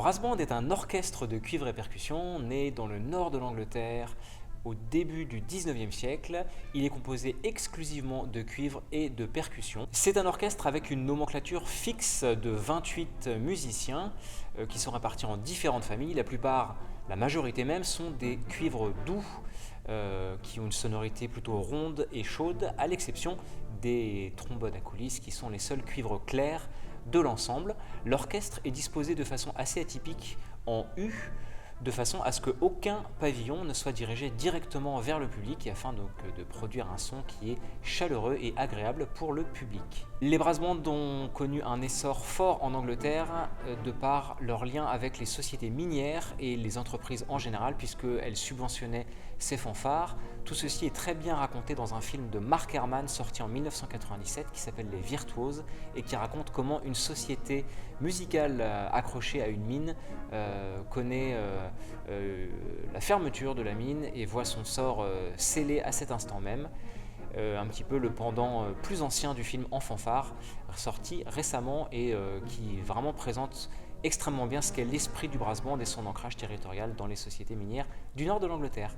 brass band est un orchestre de cuivre et percussions né dans le nord de l'Angleterre au début du 19e siècle. Il est composé exclusivement de cuivre et de percussions. C'est un orchestre avec une nomenclature fixe de 28 musiciens qui sont répartis en différentes familles. La majorité même, sont des cuivres doux qui ont une sonorité plutôt ronde et chaude, à l'exception des trombones à coulisses qui sont les seuls cuivres clairs de l'ensemble. L'orchestre est disposé de façon assez atypique en U, de façon à ce qu'aucun pavillon ne soit dirigé directement vers le public, et afin donc de produire un son qui est chaleureux et agréable pour le public. Les brass bands ont connu un essor fort en Angleterre de par leur lien avec les sociétés minières et les entreprises en général, puisqu'elles subventionnaient ces fanfares. Tout ceci est très bien raconté dans un film de Mark Herman sorti en 1997 qui s'appelle Les Virtuoses et qui raconte comment une société musicale accrochée à une mine connaît la fermeture de la mine et voit son sort scellé à cet instant même. Un petit peu le pendant plus ancien du film En fanfare, sorti récemment et qui vraiment présente extrêmement bien ce qu'est l'esprit du brass band et son ancrage territorial dans les sociétés minières du nord de l'Angleterre.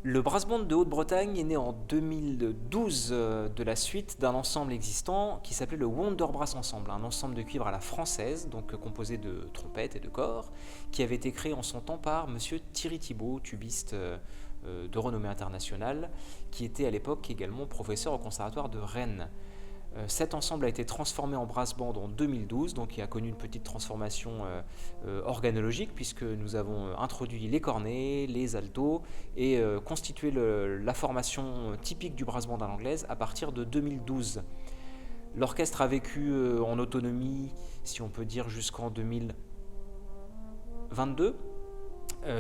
Le brass band de Haute-Bretagne est né en 2012 de la suite d'un ensemble existant qui s'appelait le Wonder Brass Ensemble, un ensemble de cuivre à la française, donc composé de trompettes et de corps, qui avait été créé en son temps par monsieur Thierry Thibault, tubiste de renommée internationale, qui était à l'époque également professeur au conservatoire de Rennes. Cet ensemble a été transformé en brass band en 2012, donc il a connu une petite transformation organologique, puisque nous avons introduit les cornets, les altos et constitué la formation typique du brass band à l'anglaise à partir de 2012. L'orchestre a vécu en autonomie, si on peut dire, jusqu'en 2022,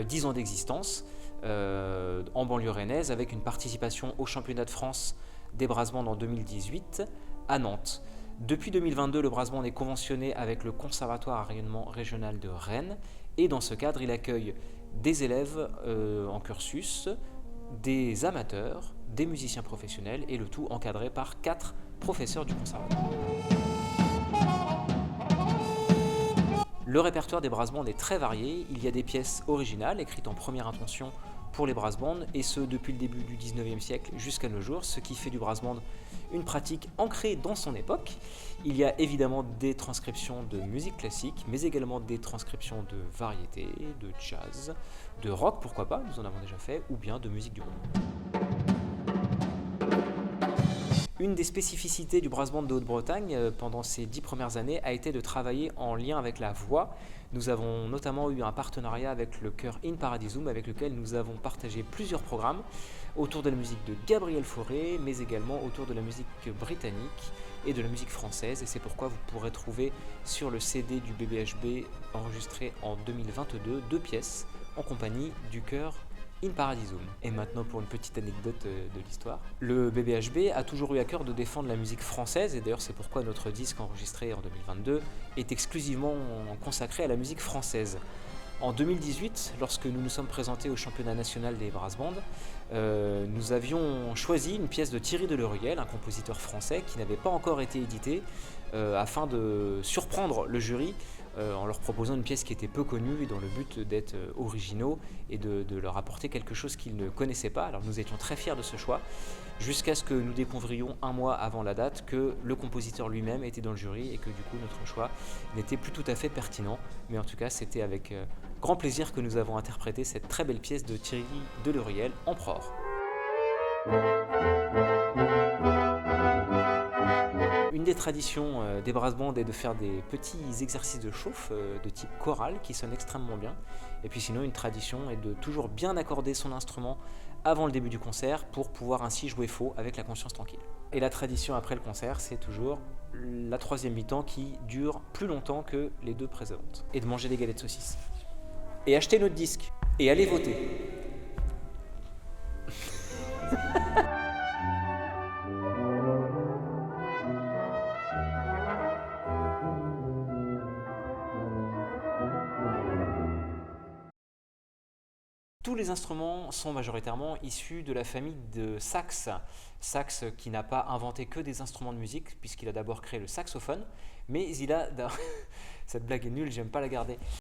10 ans d'existence, en banlieue rennaise, avec une participation au championnat de France des brass bands en 2018 à Nantes. Depuis 2022, le brass band est conventionné avec le Conservatoire à rayonnement régional de Rennes et dans ce cadre, il accueille des élèves en cursus, des amateurs, des musiciens professionnels et le tout encadré par 4 professeurs du conservatoire. Le répertoire des brass bands est très varié. Il y a des pièces originales écrites en première intention pour les brass bands, et ce depuis le début du 19e siècle jusqu'à nos jours, ce qui fait du brass band une pratique ancrée dans son époque. Il y a évidemment des transcriptions de musique classique, mais également des transcriptions de variété, de jazz, de rock, pourquoi pas, nous en avons déjà fait, ou bien de musique du monde. Une des spécificités du brass band de Haute-Bretagne pendant ces 10 premières années a été de travailler en lien avec la voix. Nous avons notamment eu un partenariat avec le chœur In Paradisum, avec lequel nous avons partagé plusieurs programmes autour de la musique de Gabriel Fauré, mais également autour de la musique britannique et de la musique française. Et c'est pourquoi vous pourrez trouver sur le CD du BBHB enregistré en 2022 2 pièces en compagnie du chœur In Paradisum. Et maintenant pour une petite anecdote de l'histoire. Le BBHB a toujours eu à cœur de défendre la musique française, et d'ailleurs c'est pourquoi notre disque enregistré en 2022 est exclusivement consacré à la musique française. En 2018, lorsque nous nous sommes présentés au championnat national des brass bands, nous avions choisi une pièce de Thierry Deloriel, un compositeur français qui n'avait pas encore été édité, afin de surprendre le jury en leur proposant une pièce qui était peu connue et dans le but d'être originaux et de leur apporter quelque chose qu'ils ne connaissaient pas. Alors nous étions très fiers de ce choix, jusqu'à ce que nous découvrions un mois avant la date que le compositeur lui-même était dans le jury et que du coup notre choix n'était plus tout à fait pertinent. Mais en tout cas c'était avec grand plaisir que nous avons interprété cette très belle pièce de Thierry Deloriel, Empereur. Une des traditions des brass bands est de faire des petits exercices de chauffe de type choral qui sonnent extrêmement bien. Et puis sinon, une tradition est de toujours bien accorder son instrument avant le début du concert pour pouvoir ainsi jouer faux avec la conscience tranquille. Et la tradition après le concert, c'est toujours la troisième mi-temps qui dure plus longtemps que les 2 précédentes. Et de manger des galettes de saucisses. Et acheter notre disque. Et allez voter. Tous les instruments sont majoritairement issus de la famille de Sax. Sax qui n'a pas inventé que des instruments de musique, puisqu'il a d'abord créé le saxophone, mais il a... Cette blague est nulle, j'aime pas la garder.